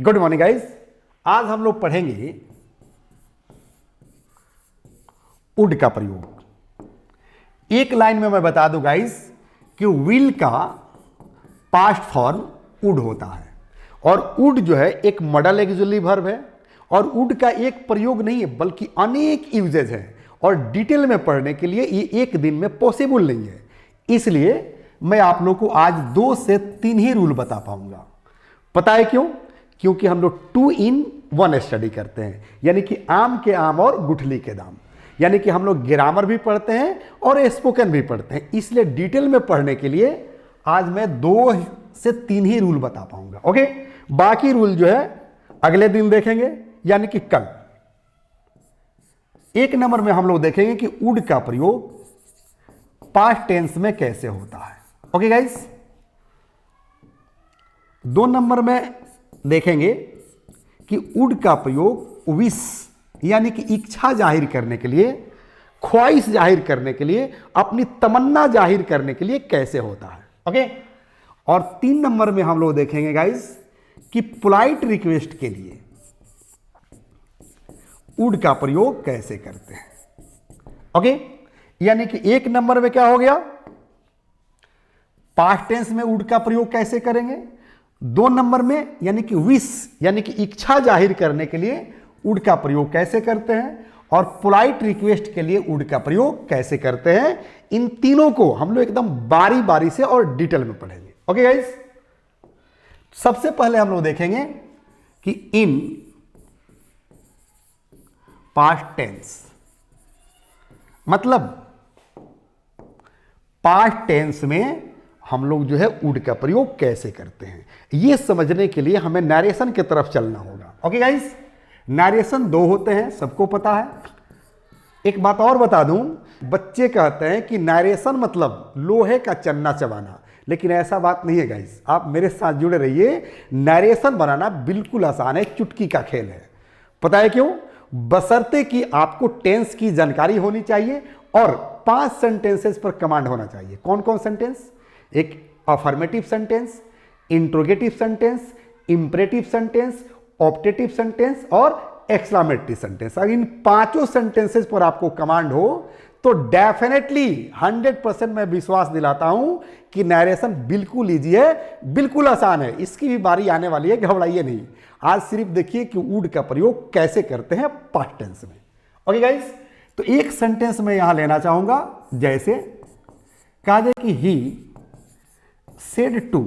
Good morning guys. आज हम लोग पढ़ेंगे वुड का प्रयोग। एक लाइन में मैं बता दूं गाइस कि विल का पास्ट फॉर्म वुड होता है और वुड जो है एक मॉडल एक्सिलरी वर्ब है और वुड का एक प्रयोग नहीं है बल्कि अनेक यूजेज है और डिटेल में पढ़ने के लिए ये एक दिन में पॉसिबल नहीं है। इसलिए मैं आप लोग को आज 2 से 3 ही रूल बता पाऊंगा। पता है क्यों? क्योंकि हम लोग 2 in 1 स्टडी करते हैं, यानी कि आम के आम और गुठली के दाम, यानी कि हम लोग ग्रामर भी पढ़ते हैं और स्पोकन भी पढ़ते हैं। इसलिए डिटेल में पढ़ने के लिए आज मैं 2 से 3 ही रूल बता पाऊंगा। ओके, बाकी रूल जो है अगले दिन देखेंगे, यानी कि कल। 1 नंबर में हम लोग देखेंगे कि वुड का प्रयोग पास्ट टेंस में कैसे होता है। Okay guys. 2 नंबर में देखेंगे कि वुड का प्रयोग विश यानी कि इच्छा जाहिर करने के लिए, ख्वाहिश जाहिर करने के लिए, अपनी तमन्ना जाहिर करने के लिए कैसे होता है। ओके। और 3 नंबर में हम लोग देखेंगे गाइस कि पोलाइट रिक्वेस्ट के लिए वुड का प्रयोग कैसे करते हैं। ओके, यानी कि 1 नंबर में क्या हो गया, पास्ट टेंस में वुड का प्रयोग कैसे करेंगे। 2 नंबर में यानी कि विश यानी कि इच्छा जाहिर करने के लिए वुड का प्रयोग कैसे करते हैं और पोलाइट रिक्वेस्ट के लिए वुड का प्रयोग कैसे करते हैं। इन तीनों को हम लोग एकदम बारी बारी से और डिटेल में पढ़ेंगे। Okay guys. सबसे पहले हम लोग देखेंगे कि इन पास्ट टेंस मतलब पास्ट टेंस में हम लोग जो है वुड का प्रयोग कैसे करते हैं, यह समझने के लिए हमें नरेशन की तरफ चलना होगा। Okay guys. नरेशन 2 होते हैं, सबको पता है। एक बात और बता दूं, बच्चे कहते हैं कि नरेशन मतलब लोहे का चन्ना चबाना, लेकिन ऐसा बात नहीं है गाइस। आप मेरे साथ जुड़े रहिए। नरेशन बनाना बिल्कुल आसान है, चुटकी का खेल है। पता है क्यों? बशर्ते कि आपको टेंस की जानकारी होनी चाहिए और 5 सेंटेंसेस पर कमांड होना चाहिए। कौन कौन सेंटेंस? एक affirmative sentence, interrogative sentence, imperative sentence, optative sentence और एक्सक्लामेटरी सेंटेंस। अगर इन 5 सेंटेंसेस पर आपको कमांड हो तो डेफिनेटली 100% मैं विश्वास दिलाता हूं कि नरेशन बिल्कुल ईजी है, बिल्कुल आसान है। इसकी भी बारी आने वाली है, घबराइए नहीं। आज सिर्फ देखिए कि वुड का प्रयोग कैसे करते हैं पास्ट टेंस में। Okay guys. तो एक सेंटेंस में यहां लेना चाहूंगा, जैसे कहा जाए कि ही said to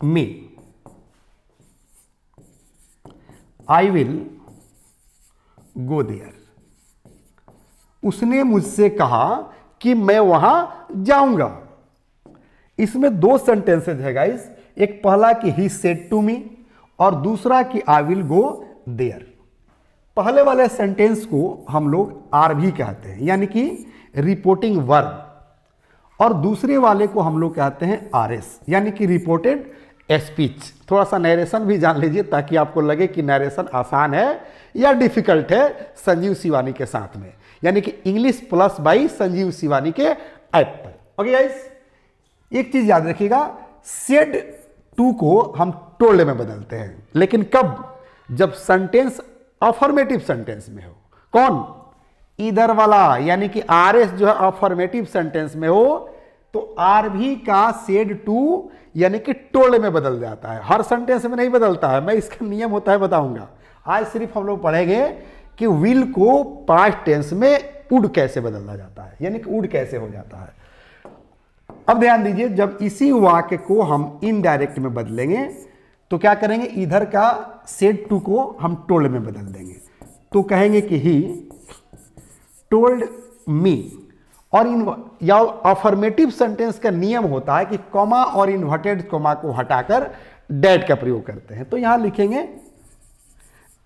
me I will go there। उसने मुझसे कहा कि मैं वहां जाऊंगा। इसमें 2 सेंटेंसेज है गाइस। एक पहला कि he said to me और दूसरा कि I will go there। पहले वाले सेंटेंस को हम लोग आरवी कहते हैं, यानी कि रिपोर्टिंग वर्ब, और दूसरे वाले को हम लोग कहते हैं आरएस, यानी कि रिपोर्टेड स्पीच। थोड़ा सा नरेशन भी जान लीजिए ताकि आपको लगे कि नरेशन आसान है या डिफिकल्ट है संजीव शिवानी के साथ में, यानी कि English plus by Sanjeev Shivani के ऐप पर। Okay guys. एक चीज याद रखिएगा, सेड टू को हम टोल्ड में बदलते हैं, लेकिन कब? जब सेंटेंस अफर्मेटिव सेंटेंस में हो। कौन? इधर वाला, यानी कि आरएस जो है अफर्मेटिव सेंटेंस में हो तो आरवी का सेड टू यानी कि टोल्ड में बदल जाता है। हर सेंटेंस में नहीं बदलता है, मैं इसका नियम होता है बताऊंगा। आज सिर्फ हम लोग पढ़ेंगे कि विल को पास्ट टेंस में वुड कैसे बदला जाता है, यानी कि वुड कैसे हो जाता है। अब ध्यान दीजिए, जब इसी वाक्य को हम इनडायरेक्ट में बदलेंगे तो क्या करेंगे? इधर का सेड टू को हम टोल्ड में बदल देंगे। तो कहेंगे कि ही टोल्ड मी, और या अफर्मेटिव सेंटेंस का नियम होता है कि कॉमा और इन्वर्टेड कॉमा को हटाकर डैट का प्रयोग करते हैं। तो यहां लिखेंगे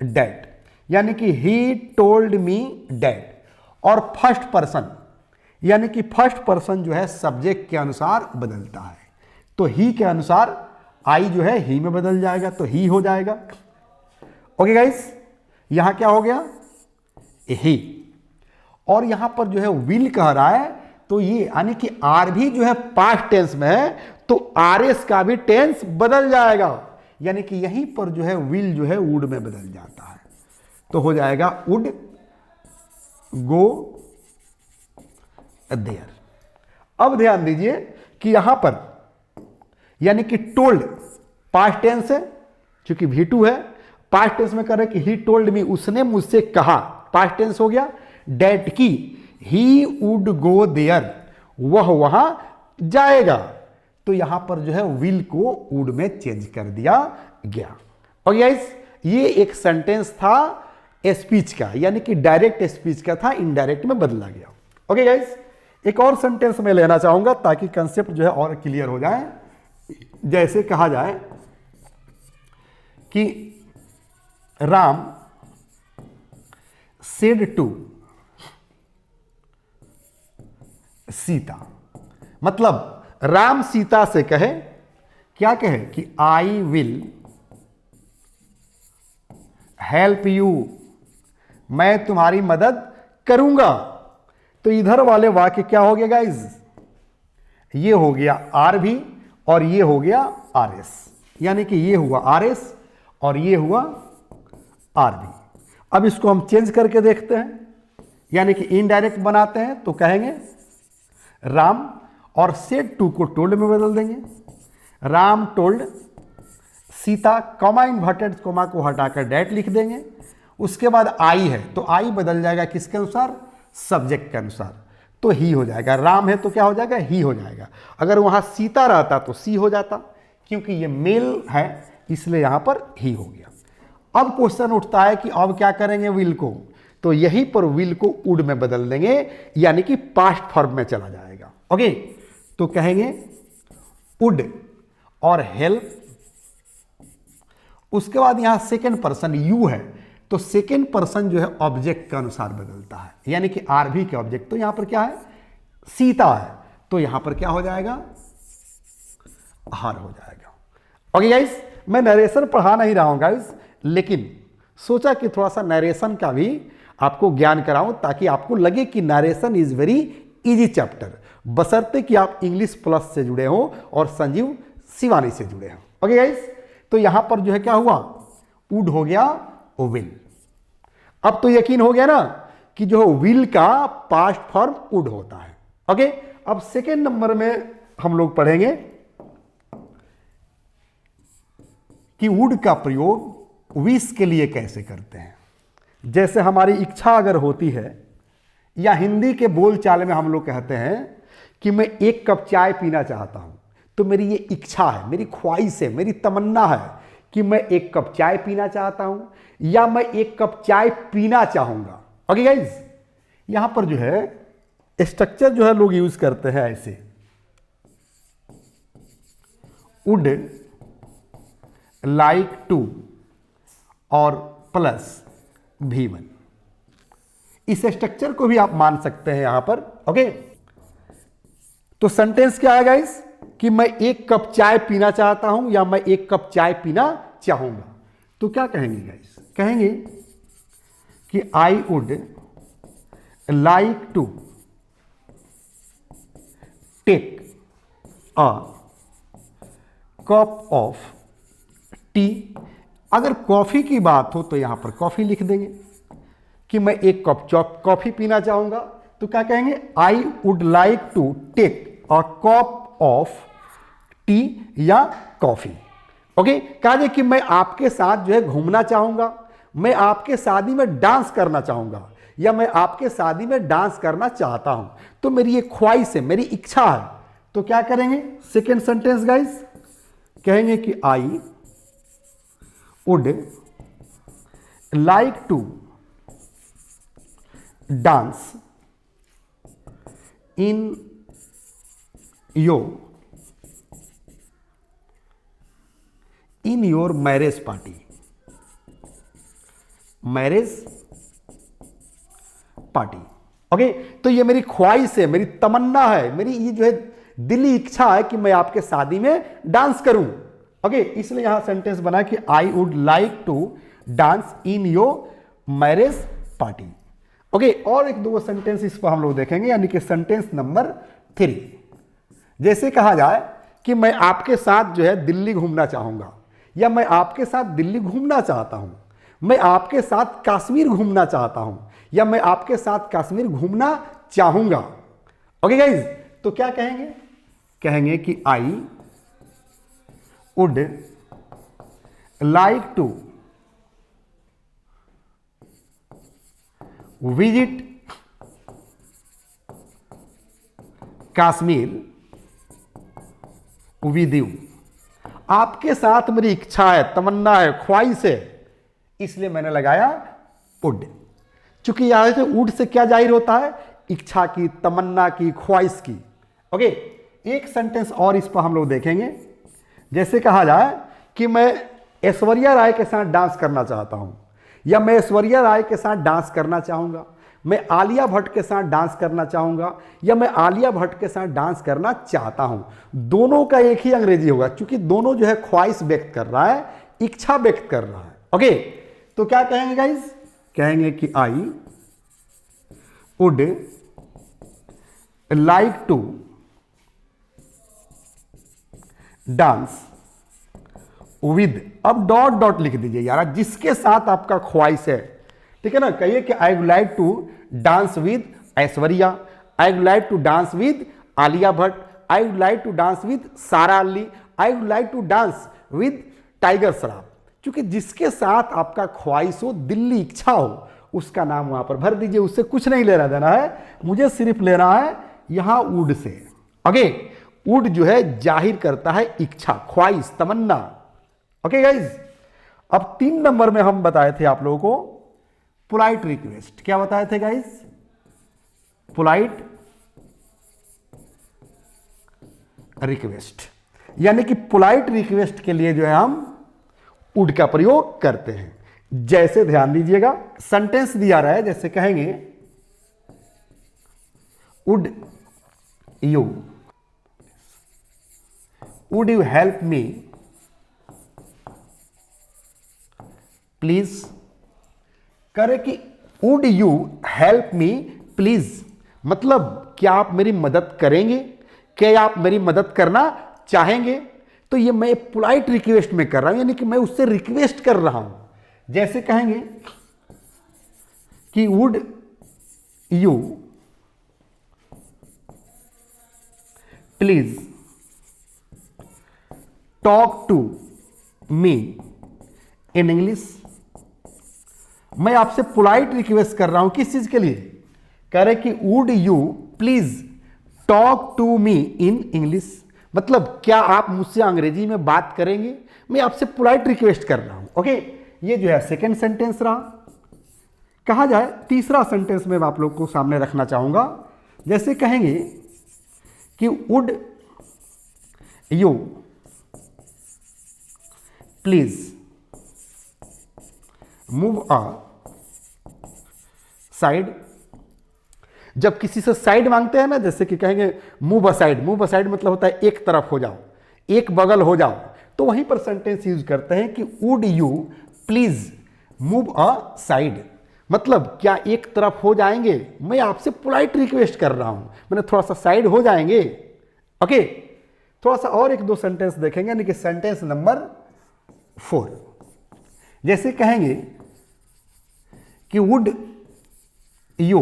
डैट, यानी कि ही टोल्ड मी डैट। और फर्स्ट पर्सन, यानी कि फर्स्ट पर्सन जो है सब्जेक्ट के अनुसार बदलता है, तो ही के अनुसार आई जो है ही में बदल जाएगा, तो ही हो जाएगा। Okay guys. यहां क्या हो गया? ही। और यहां पर जो है विल कह रहा है, तो ये यानी कि आर भी जो है पास्ट टेंस में है तो आरएस का भी टेंस बदल जाएगा। यानी कि यहीं पर जो है विल जो है वुड में बदल जाता है, तो हो जाएगा वुड गो देयर। अब ध्यान दीजिए कि यहां पर यानी कि टोल्ड पास्ट टेंस है, क्योंकि V2 है, पास्ट टेंस में कर रहे कि ही टोल्ड मी, उसने मुझसे कहा, पास्ट टेंस हो गया। डेट की ही वुड गो देयर, वह वहां जाएगा, तो यहां पर जो है विल को वुड में चेंज कर दिया गया। और गाइस ये एक सेंटेंस था स्पीच का, यानी कि डायरेक्ट स्पीच का था, इनडायरेक्ट में बदला गया। ओके गाइस, एक और सेंटेंस में लेना चाहूंगा ताकि कंसेप्ट जो है और क्लियर हो जाए। जैसे कहा जाए कि राम सेड टू सीता, मतलब राम सीता से कहे, क्या कहे कि आई विल हेल्प यू, मैं तुम्हारी मदद करूंगा। तो इधर वाले वाक्य क्या हो गया गाइज, ये हो गया आर भी और ये हो गया आर एस, यानी कि ये हुआ आर एस और ये हुआ आर भी। अब इसको हम चेंज करके देखते हैं, यानी कि इनडायरेक्ट बनाते हैं, तो कहेंगे राम और सेड टू को टोल्ड में बदल देंगे। Ram told Sita, comma inverted comma को हटाकर डैट लिख देंगे। उसके बाद आई है तो आई बदल जाएगा किसके अनुसार, सब्जेक्ट के अनुसार, तो ही हो जाएगा। राम है तो क्या हो जाएगा, ही हो जाएगा। अगर वहां सीता रहता तो सी हो जाता, क्योंकि ये मेल है इसलिए यहां पर ही हो गया। अब क्वेश्चन उठता है कि अब क्या करेंगे विल को, तो यहीं पर विल को वुड में बदल देंगे, यानी कि पास्ट फॉर्म में चला जाएगा। ओके, तो कहेंगे वुड और हेल्प। उसके बाद यहां सेकेंड पर्सन यू है, तो सेकेंड पर्सन जो है ऑब्जेक्ट के अनुसार बदलता है, यानी कि आरवी के ऑब्जेक्ट, तो यहां पर क्या है, सीता है, तो यहां पर क्या हो जाएगा, हार हो जाएगा। ओके गाइस, मैं नरेशन पढ़ा नहीं रहा हूं गाइस, लेकिन सोचा कि थोड़ा सा नरेशन का भी आपको ज्ञान कराऊं, ताकि आपको लगे कि narration is very easy chapter, बशर्ते कि आप इंग्लिश प्लस से जुड़े हो और संजीव शिवानी से जुड़े हो। ओके गाइस, तो यहां पर जो है क्या हुआ, वुड हो गया विल। अब तो यकीन हो गया ना कि जो विल का पास्ट फॉर्म वुड होता है। ओके, अब सेकेंड नंबर में हम लोग पढ़ेंगे कि वुड का प्रयोग विश के लिए कैसे करते हैं। जैसे हमारी इच्छा अगर होती है, या हिंदी के बोलचाल में हम लोग कहते हैं कि मैं एक कप चाय पीना चाहता हूं, तो मेरी ये इच्छा है, मेरी ख्वाहिश है, मेरी तमन्ना है कि मैं एक कप चाय पीना चाहता हूं, या मैं एक कप चाय पीना चाहूंगा। ओके गाइज, यहां पर जो है स्ट्रक्चर जो है लोग यूज करते हैं ऐसे, वुड लाइक टू और प्लस V1, इस स्ट्रक्चर को भी आप मान सकते हैं यहां पर। ओके, तो सेंटेंस क्या है गाइस, कि मैं एक कप चाय पीना चाहता हूं या मैं एक कप चाय पीना चाहूंगा, तो क्या कहेंगे गाइस, कहेंगे कि I would like to take a cup of tea. अगर कॉफी की बात हो तो यहां पर कॉफी लिख देंगे कि मैं एक कप कॉफी पीना चाहूंगा, तो क्या कहेंगे, I would like to take a cup of tea या कॉफी। ओके, कहा जाए कि मैं आपके साथ जो है घूमना चाहूंगा, मैं आपके शादी में डांस करना चाहूंगा, या मैं आपके शादी में डांस करना चाहता हूं, तो मेरी ये ख्वाहिश है, मेरी इच्छा है, तो क्या करेंगे, सेकेंड सेंटेंस गाइस, कहेंगे कि I would like to dance in your marriage party. Marriage party. Okay, तो ये मेरी ख्वाहिश है, मेरी तमन्ना है, मेरी ये जो है दिली इच्छा है कि मैं आपके शादी में डांस करूं। ओके, इसलिए यहां सेंटेंस बना कि I would like to dance in your marriage party. Okay, और एक दो सेंटेंस इस पर हम लोग देखेंगे, यानी कि सेंटेंस नंबर 3। जैसे कहा जाए कि मैं आपके साथ जो है दिल्ली घूमना चाहूंगा, या मैं आपके साथ दिल्ली घूमना चाहता हूं, मैं आपके साथ कश्मीर घूमना चाहता हूं, या मैं आपके साथ कश्मीर घूमना चाहूंगा। ओके गाइज, तो क्या कहेंगे? कहेंगे कि I would like to visit Kashmir with you. आपके साथ मेरी इच्छा है, तमन्ना है, ख्वाहिश है, इसलिए मैंने लगाया वुड। चूंकि यहां से वुड से क्या जाहिर होता है? इच्छा की, तमन्ना की, ख्वाहिश की। ओके, एक सेंटेंस और इस पर हम लोग देखेंगे। जैसे कहा जाए कि मैं ऐश्वर्या राय के साथ डांस करना चाहता हूं, या मैं ऐश्वर्या राय के साथ डांस करना चाहूंगा, मैं आलिया भट्ट के साथ डांस करना चाहूंगा, या मैं आलिया भट्ट के साथ डांस करना चाहता हूं। दोनों का एक ही अंग्रेजी होगा, क्योंकि दोनों जो है ख्वाहिश व्यक्त कर रहा है, इच्छा व्यक्त कर रहा है। ओके, तो क्या कहेंगे गाइस? कहेंगे कि I would like to dance with, अब डॉट डॉट लिख दीजिए यार, जिसके साथ आपका ख्वाहिश है। ठीक है ना? कहिए कि I would like to dance with Aishwarya, I would like to dance with Alia Bhatt, I would like to dance with Sara Ali, I would like to dance with Tiger Shroff. क्योंकि जिसके साथ आपका ख्वाहिश हो, दिल्ली इच्छा हो, उसका नाम वहां पर भर दीजिए। उससे कुछ नहीं लेना देना है, मुझे सिर्फ लेना है यहां वुड से। ओके, वुड जो है जाहिर करता है इच्छा, ख्वाहिश, तमन्ना। ओके गाइज, अब 3 नंबर में हम बताए थे आप लोगों को पोलाइट रिक्वेस्ट। क्या बताए थे गाइज? पोलाइट रिक्वेस्ट, यानी कि पोलाइट रिक्वेस्ट के लिए जो है हम वुड का प्रयोग करते हैं। जैसे ध्यान दीजिएगा, सेंटेंस दिया रहा है, जैसे कहेंगे would you help me please. करे कि would you help me please, मतलब क्या आप मेरी मदद करेंगे? क्या आप मेरी मदद करना चाहेंगे? तो ये मैं पोलाइट रिक्वेस्ट में कर रहा हूं, यानी कि मैं उससे रिक्वेस्ट कर रहा हूं। जैसे कहेंगे कि would you please talk to me in English. मैं आपसे पोलाइट रिक्वेस्ट कर रहा हूं, किस चीज के लिए? कह रहे कि would you please talk to me in English, मतलब क्या आप मुझसे अंग्रेजी में बात करेंगे? मैं आपसे पोलाइट रिक्वेस्ट कर रहा हूं। ओके, ये जो है सेकंड सेंटेंस रहा। कहा जाए तीसरा सेंटेंस में आप लोग को सामने रखना चाहूंगा। जैसे कहेंगे कि would you please move a side. जब किसी से साइड मांगते हैं ना, जैसे कि कहेंगे move a side, move a side मतलब होता है एक तरफ हो जाओ, एक बगल हो जाओ, तो वहीं पर सेंटेंस यूज करते हैं कि would you please move a side, मतलब क्या एक तरफ हो जाएंगे? मैं आपसे पोलाइट रिक्वेस्ट कर रहा हूं, मैंने थोड़ा सा साइड हो जाएंगे। ओके, थोड़ा सा और 1-2 सेंटेंस देखेंगे, यानी कि सेंटेंस नंबर 4। जैसे कहेंगे कि would you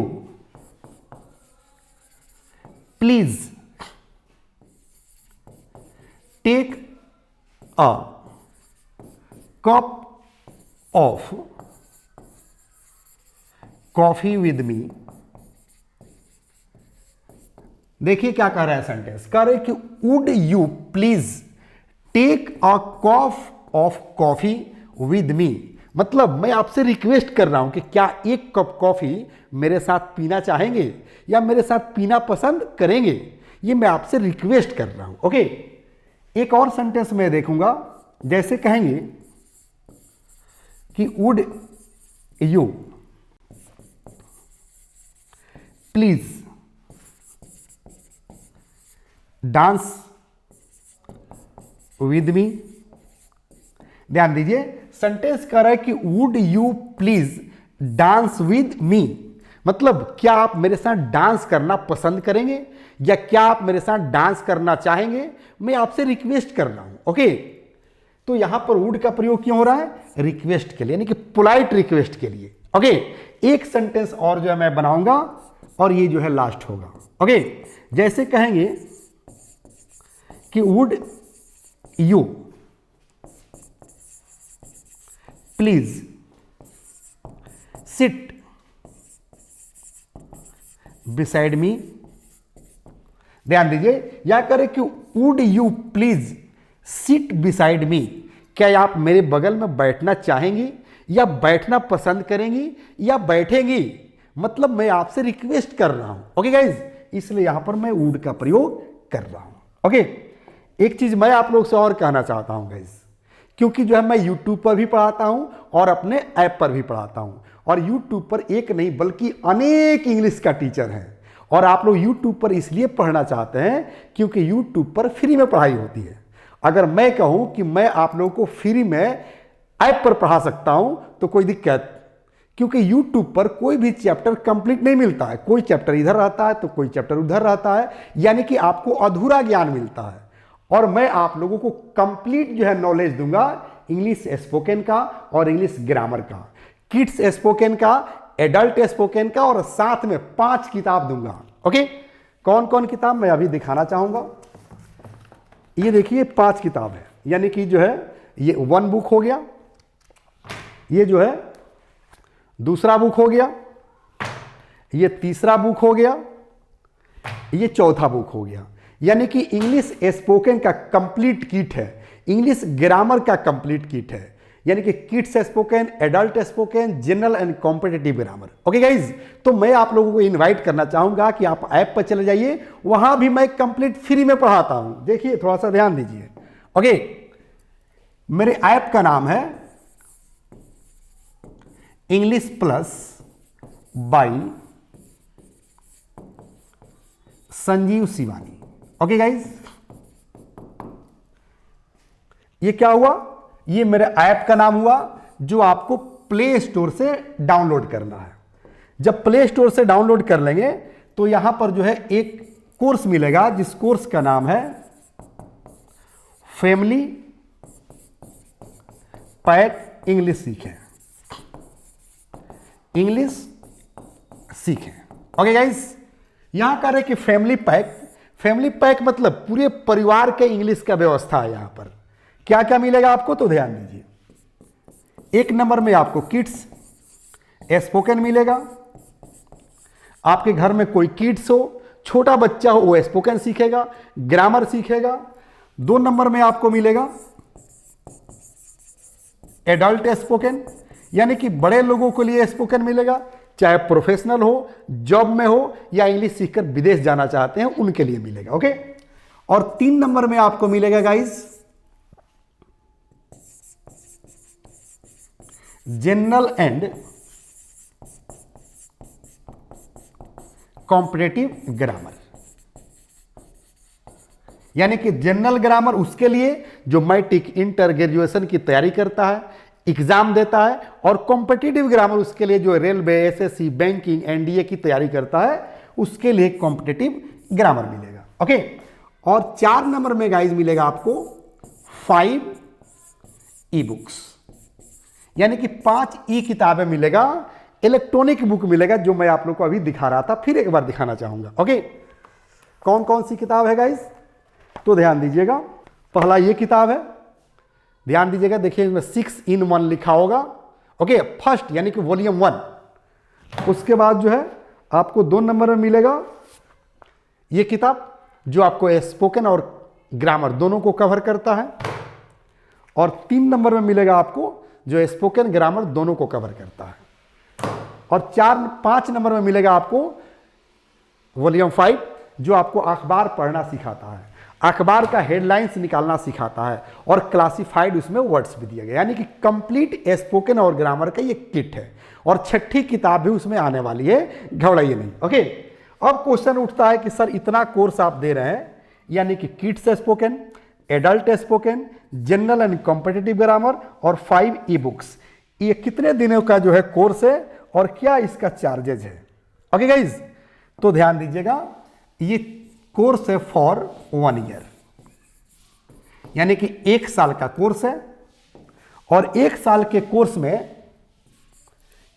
please take a cup of coffee with me. देखिए क्या कह रहा है सेंटेंस, कह रहे कि would you please take a cup of coffee with me, मतलब मैं आपसे रिक्वेस्ट कर रहा हूं कि क्या एक कप कॉफी मेरे साथ पीना चाहेंगे या मेरे साथ पीना पसंद करेंगे? ये मैं आपसे रिक्वेस्ट कर रहा हूं। ओके, एक और सेंटेंस में देखूंगा। जैसे कहेंगे कि would you please dance with me. ध्यान दीजिए, सेंटेंस कह रहा है कि would you please dance with me, मतलब क्या आप मेरे साथ डांस करना पसंद करेंगे या क्या आप मेरे साथ डांस करना चाहेंगे? मैं आपसे रिक्वेस्ट कर रहा हूं। ओके, तो यहां पर वुड का प्रयोग क्यों हो रहा है? रिक्वेस्ट के लिए, यानी कि पोलाइट रिक्वेस्ट के लिए। ओके, एक सेंटेंस और जो है मैं बनाऊंगा और ये जो है लास्ट होगा। ओके, जैसे कहेंगे कि would you please sit beside me. ध्यान दीजिए, या करें कि would you please sit beside me, क्या आप मेरे बगल में बैठना चाहेंगी या बैठना पसंद करेंगी या बैठेंगी, मतलब मैं आपसे रिक्वेस्ट कर रहा हूं। ओके गाइज, इसलिए यहां पर मैं वुड का प्रयोग कर रहा हूं। ओके, एक चीज मैं आप लोग से और कहना चाहता हूं गाइज, क्योंकि जो है मैं यूट्यूब पर भी पढ़ाता हूं और अपने ऐप पर भी पढ़ाता हूं, और यूट्यूब पर एक नहीं बल्कि अनेक इंग्लिश का टीचर है, और आप लोग यूट्यूब पर इसलिए पढ़ना चाहते हैं क्योंकि यूट्यूब पर फ्री में पढ़ाई होती है। अगर मैं कहूं कि मैं आप लोगों को फ्री में ऐप पर पढ़ा सकता हूं तो कोई दिक्कत, क्योंकि YouTube पर कोई भी चैप्टर कंप्लीट नहीं मिलता है, कोई चैप्टर इधर रहता है तो कोई चैप्टर उधर रहता है, यानी कि आपको अधूरा ज्ञान मिलता है। और मैं आप लोगों को कंप्लीट जो है नॉलेज दूंगा इंग्लिश स्पोकन का और इंग्लिश ग्रामर का, किड्स स्पोकन का, एडल्ट स्पोकन का, और साथ में 5 किताब दूंगा। ओके, कौन कौन किताब मैं अभी दिखाना चाहूंगा। ये देखिए 5 किताब है, यानी कि जो है ये 1 बुक हो गया, ये जो है दूसरा बुक हो गया, ये तीसरा बुक हो गया, ये चौथा बुक हो गया, यानी कि इंग्लिश स्पोकन का कंप्लीट किट है, इंग्लिश ग्रामर का कंप्लीट किट है, यानी कि kids spoken, adult spoken, general and competitive grammar. Okay guys, तो मैं आप लोगों को इनवाइट करना चाहूंगा कि आप ऐप पर चले जाइए, वहां भी मैं कंप्लीट फ्री में पढ़ाता हूं। देखिए, थोड़ा सा ध्यान दीजिए। ओके, मेरे ऐप का नाम है English plus by Sanjeev Shivani. Okay guys, ये क्या हुआ? ये मेरे ऐप का नाम हुआ, जो आपको प्ले स्टोर से डाउनलोड करना है। जब प्ले स्टोर से डाउनलोड कर लेंगे तो यहां पर जो है एक कोर्स मिलेगा, जिस कोर्स का नाम है फैमिली पैक इंग्लिश सीखें, इंग्लिश सीखें। ओके गाइस, यहां कह रहे कि फैमिली पैक मतलब पूरे परिवार के इंग्लिश का व्यवस्था है। यहां पर क्या क्या मिलेगा आपको, तो ध्यान दीजिए। 1 नंबर में आपको किड्स स्पोकन मिलेगा, आपके घर में कोई किड्स हो, छोटा बच्चा हो, वो स्पोकन सीखेगा, ग्रामर सीखेगा। 2 नंबर में आपको मिलेगा एडल्ट स्पोकन, यानी कि बड़े लोगों के लिए स्पोकन मिलेगा, चाहे प्रोफेशनल हो, जॉब में हो, या इंग्लिश सीखकर विदेश जाना चाहते हैं उनके लिए मिलेगा। ओके, और 3 नंबर में आपको मिलेगा guys general and competitive grammar, यानी कि जनरल ग्रामर उसके लिए जो मैट्रिक इंटर ग्रेजुएशन की तैयारी करता है, एग्जाम देता है, और कॉम्पिटिटिव ग्रामर उसके लिए जो रेलवे, एसएससी, बैंकिंग, एनडीए की तैयारी करता है, उसके लिए कॉम्पिटिटिव ग्रामर मिलेगा। ओके, और 4 नंबर में गाइज मिलेगा आपको 5 ई बुक्स, यानी कि 5 ई किताबें मिलेगा, इलेक्ट्रॉनिक बुक मिलेगा, जो मैं आप लोग को अभी दिखा रहा था, फिर एक बार दिखाना चाहूंगा। ओके, कौन कौन सी किताब है गाइज, तो ध्यान दीजिएगा। पहला ये किताब है, ध्यान दीजिएगा, देखिए इसमें 6 in 1 लिखा होगा। ओके, फर्स्ट यानी कि वॉल्यूम 1। उसके बाद जो है आपको 2 नंबर में मिलेगा ये किताब, जो आपको स्पोकन और ग्रामर दोनों को कवर करता है, और 3 नंबर में मिलेगा आपको जो स्पोकन ग्रामर दोनों को कवर करता है, और 5 नंबर में मिलेगा आपको वॉल्यूम 5, जो आपको अखबार पढ़ना सिखाता है, अखबार का हेडलाइंस निकालना सिखाता है, और क्लासिफाइड उसमें वर्ड्स भी दिया गया, यानी कि कंप्लीट स्पोकन और ग्रामर का ये किट है। और 6ठी किताब भी उसमें आने वाली है, घबराइए नहीं। ओके, अब क्वेश्चन उठता है कि सर इतना कोर्स आप दे रहे हैं, यानी कि kids spoken, adult spoken, general and competitive grammar और 5 ई बुक्स, ये कितने दिनों का जो है कोर्स है और क्या इसका चार्जेज है? ओके गाइज, तो ध्यान दीजिएगा, ये कोर्स है फॉर 1 ईयर, यानी कि 1 साल का कोर्स है। और 1 साल के कोर्स में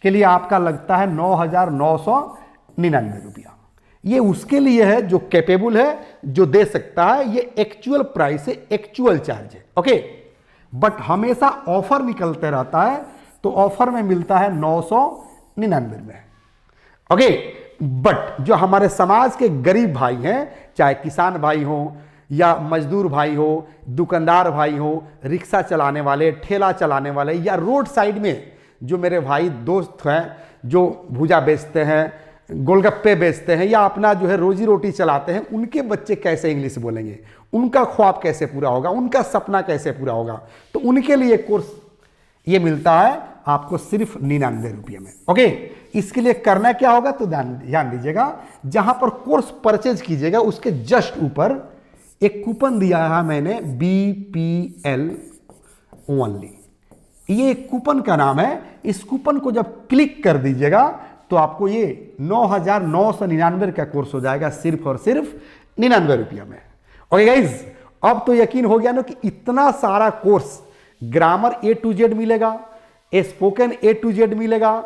के लिए आपका लगता है 9,999 रुपया। ये उसके लिए है जो कैपेबल है, जो दे सकता है। ये एक्चुअल प्राइस है, एक्चुअल चार्ज है। ओके, बट हमेशा ऑफर निकलते रहता है, तो ऑफर में मिलता है 999 में। ओके, बट जो हमारे समाज के गरीब भाई हैं, चाहे किसान भाई हो या मजदूर भाई हो, दुकानदार भाई हो, रिक्शा चलाने वाले, ठेला चलाने वाले, या रोड साइड में जो मेरे भाई दोस्त हैं जो भुजा बेचते हैं, गोलगप्पे बेचते हैं, या अपना जो है रोजी रोटी चलाते हैं, उनके बच्चे कैसे इंग्लिश बोलेंगे, उनका ख्वाब कैसे पूरा होगा, उनका सपना कैसे पूरा होगा। तो उनके लिए कोर्स ये मिलता है आपको सिर्फ 99 रुपये में। ओके, इसके लिए करना क्या होगा तो ध्यान दीजिएगा, जहां पर कोर्स परचेज कीजिएगा उसके जस्ट ऊपर एक कूपन दिया है मैंने, BPL ओनली। ये कूपन का नाम है। इस कूपन को जब क्लिक कर दीजिएगा तो आपको ये 9,999 का कोर्स हो जाएगा सिर्फ और सिर्फ 99 रुपया में। ओके गाइज, अब तो यकीन हो गया ना कि इतना सारा course, grammar A to Z मिलेगा, स्पोकन A to Z मिलेगा,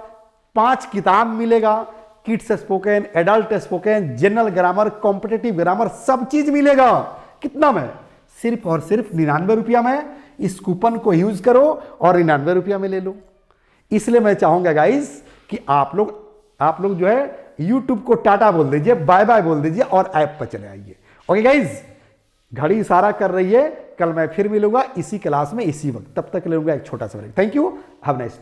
5 किताब मिलेगा, kids spoken, adult spoken, general grammar, competitive grammar, सब चीज मिलेगा। कितना में? सिर्फ और सिर्फ 99 रुपया में। इस कूपन को यूज करो और 99 रुपया में ले लो। इसलिए मैं चाहूंगा गाइस कि आप लोग जो है YouTube को टाटा बोल दीजिए, बाय बाय बोल दीजिए और ऐप पर चले आइए। ओके गाइस, घड़ी इशारा कर रही है, कल मैं फिर मिलूंगा इसी क्लास में इसी वक्त। तब तक लूंगा एक छोटा सा break. Thank you, have nice day.